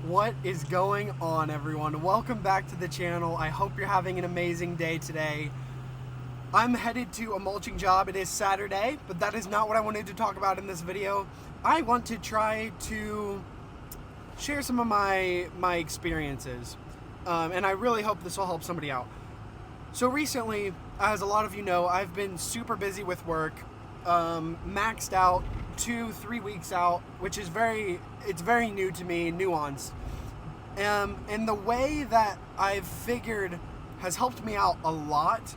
What is going on, everyone? Welcome back to the channel. I hope you're having an amazing day today. I'm headed to a mulching job. It is Saturday, but that is not what I wanted to talk about in this video. I want to try to share some of my experiences, and I really hope this will help somebody out. So recently, as a lot of you know, I've been super busy with work, maxed out 2-3 weeks out, which is very new to me, nuanced. And the way that I've figured has helped me out a lot,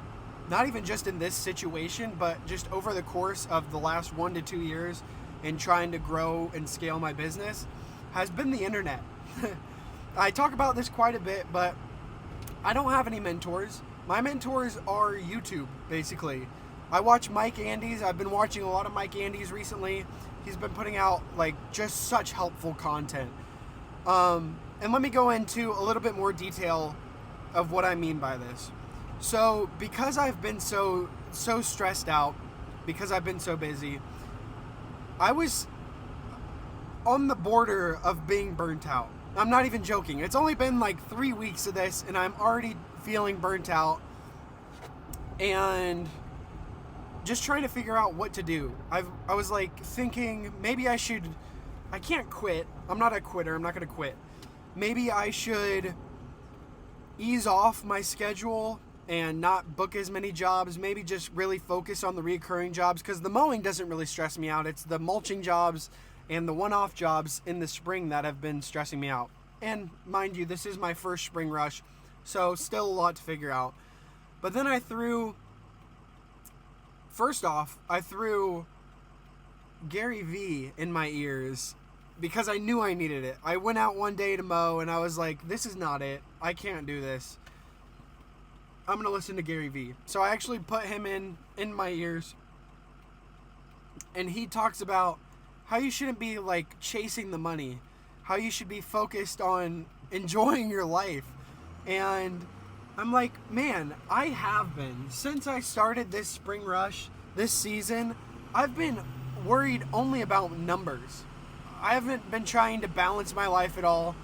not even just in this situation, but just over the course of the last 1 to 2 years in trying to grow and scale my business, has been the internet. I talk about this quite a bit, but I don't have any mentors. My mentors are YouTube, basically. I watch Mike Andes. I've been watching a lot of Mike Andes recently. He's been putting out just such helpful content. And let me go into a little bit more detail of what I mean by this. So because I've been so stressed out, because I've been so busy, I was on the border of being burnt out. I'm not even joking. It's only been 3 weeks of this and I'm already feeling burnt out and just trying to figure out what to do. I was thinking maybe I can't quit. I'm not a quitter. I'm not going to quit. Maybe I should ease off my schedule and not book as many jobs. Maybe just really focus on the recurring jobs, because the mowing doesn't really stress me out. It's the mulching jobs and the one-off jobs in the spring that have been stressing me out. And mind you, this is my first spring rush, so still a lot to figure out. But then I threw Gary Vee in my ears because I knew I needed it. I went out one day to mow and I was like, this is not it. I can't do this. I'm going to listen to Gary Vee. So I actually put him in my ears, and he talks about how you shouldn't be chasing the money, how you should be focused on enjoying your life. And I'm like, man, I have been. Since I started this spring rush, this season, I've been worried only about numbers. I haven't been trying to balance my life at all.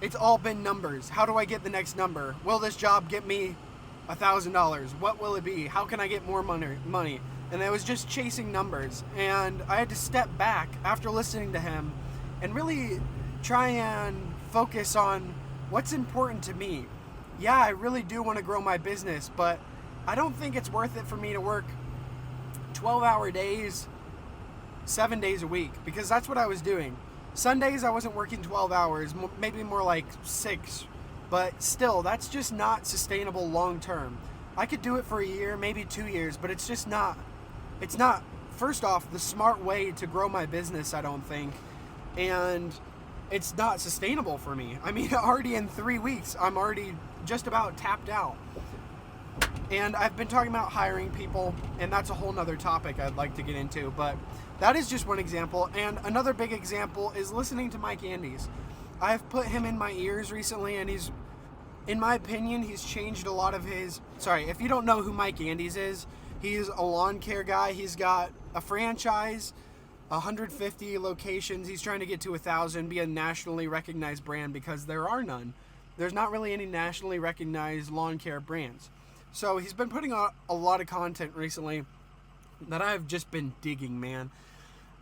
It's all been numbers. How do I get the next number? Will this job get me $1,000? What will it be? How can I get more money? And I was just chasing numbers. And I had to step back after listening to him and really try and focus on what's important to me. Yeah, I really do want to grow my business, but I don't think it's worth it for me to work 12-hour days, 7 days a week, because that's what I was doing. Sundays I wasn't working 12 hours, maybe more like 6, but still, that's just not sustainable long term. I could do it for a year, maybe 2 years, but it's not, first off, the smart way to grow my business, I don't think, and it's not sustainable for me. I mean, already in 3 weeks, I'm already just about tapped out. And I've been talking about hiring people, and that's a whole nother topic I'd like to get into, but that is just one example. And another big example is listening to Mike Andes. I've put him in my ears recently, and in my opinion, he's changed a lot of his... Sorry, if you don't know who Mike Andes is, he's a lawn care guy. He's got a franchise, 150 locations. He's trying to get to 1,000, be a nationally recognized brand, because there are none. There's not really any nationally recognized lawn care brands. So he's been putting out a lot of content recently that I've just been digging, man.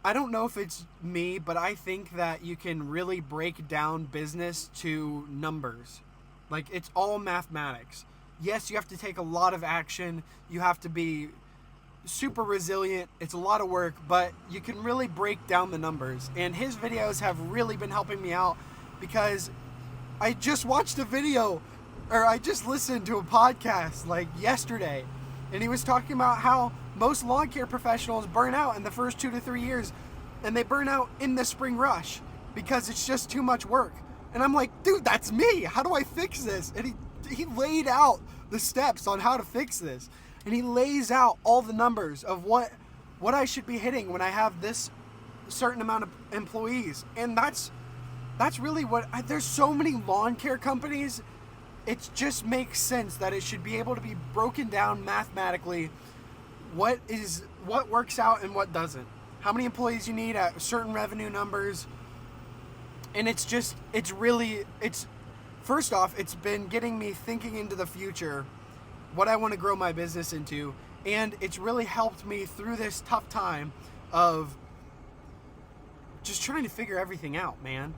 I don't know if it's me, but I think that you can really break down business to numbers. It's all mathematics. Yes, you have to take a lot of action. You have to be super resilient. It's a lot of work, but you can really break down the numbers. And his videos have really been helping me out, because I just watched a video, or I just listened to a podcast yesterday, and he was talking about how most lawn care professionals burn out in the first 2 to 3 years, and they burn out in the spring rush because it's just too much work. And I'm like, dude, that's me. How do I fix this? And he laid out the steps on how to fix this, and he lays out all the numbers of what I should be hitting when I have this certain amount of employees. And that's really there's so many lawn care companies. It just makes sense that it should be able to be broken down mathematically, what works out and what doesn't. How many employees you need at certain revenue numbers, And it's first off, it's been getting me thinking into the future, what I want to grow my business into, and it's really helped me through this tough time of just trying to figure everything out, man.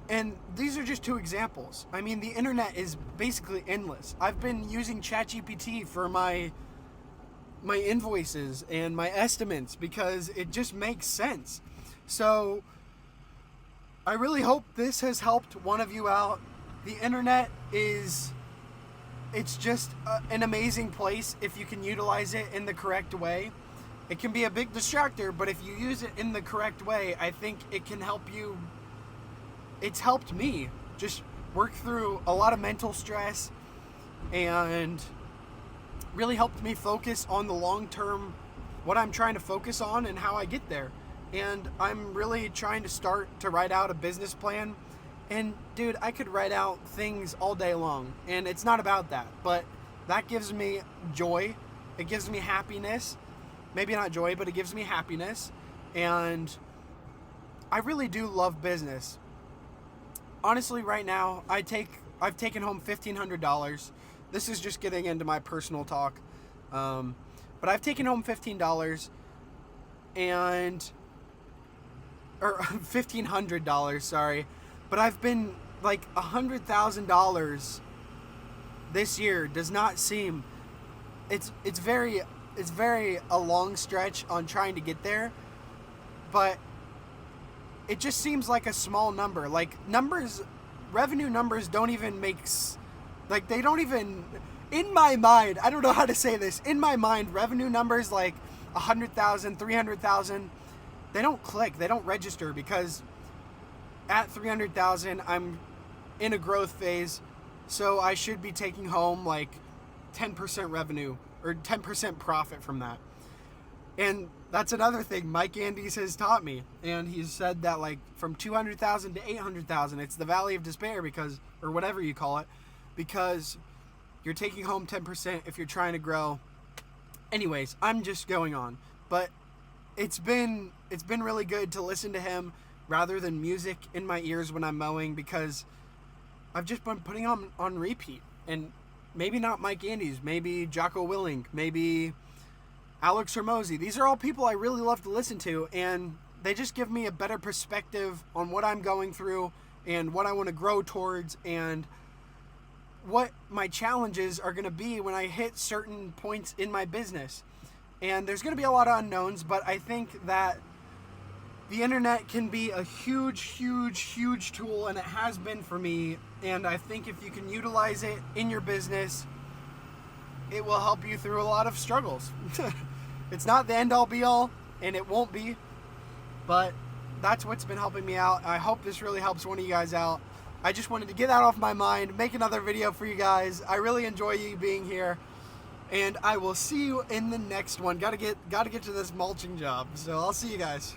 And these are just two examples. I mean, the internet is basically endless. I've been using ChatGPT for my invoices and my estimates because it just makes sense. So I really hope this has helped one of you out. The internet it's just an amazing place if you can utilize it in the correct way. It can be a big distractor, but if you use it in the correct way, I think it can help you. It's helped me just work through a lot of mental stress and really helped me focus on the long term, what I'm trying to focus on and how I get there. And I'm really trying to start to write out a business plan. And dude, I could write out things all day long, and it's not about that, but that gives me joy. It gives me happiness. Maybe not joy, but it gives me happiness. And I really do love business. Honestly, right now, I've taken home $1,500. This is just getting into my personal talk. But I've taken home $15 or $1,500, sorry. But I've been like $100,000 this year does not seem, it's very a long stretch on trying to get there, but it just seems like a small number. Like revenue numbers don't even they don't even, in my mind, I don't know how to say this, in my mind, revenue numbers like 100,000, 300,000, they don't click, they don't register, because at 300,000, I'm in a growth phase, so I should be taking home like 10% revenue or 10% profit from that. And that's another thing Mike Andes has taught me. And he's said that like from 200,000 to 800,000, it's the valley of despair, because, or whatever you call it, because you're taking home 10% if you're trying to grow. Anyways, I'm just going on. But it's been really good to listen to him rather than music in my ears when I'm mowing, because I've just been putting on repeat. And maybe not Mike Andes, maybe Jocko Willing, maybe Alex Hormozy. These are all people I really love to listen to, and they just give me a better perspective on what I'm going through and what I want to grow towards and what my challenges are going to be when I hit certain points in my business. And there's going to be a lot of unknowns, but I think that the internet can be a huge, huge, huge tool, and it has been for me. And I think if you can utilize it in your business, it will help you through a lot of struggles. It's not the end-all be-all, and it won't be, but that's what's been helping me out. I hope this really helps one of you guys out. I just wanted to get that off my mind, make another video for you guys. I really enjoy you being here, and I will see you in the next one. Gotta get to this mulching job, so I'll see you guys.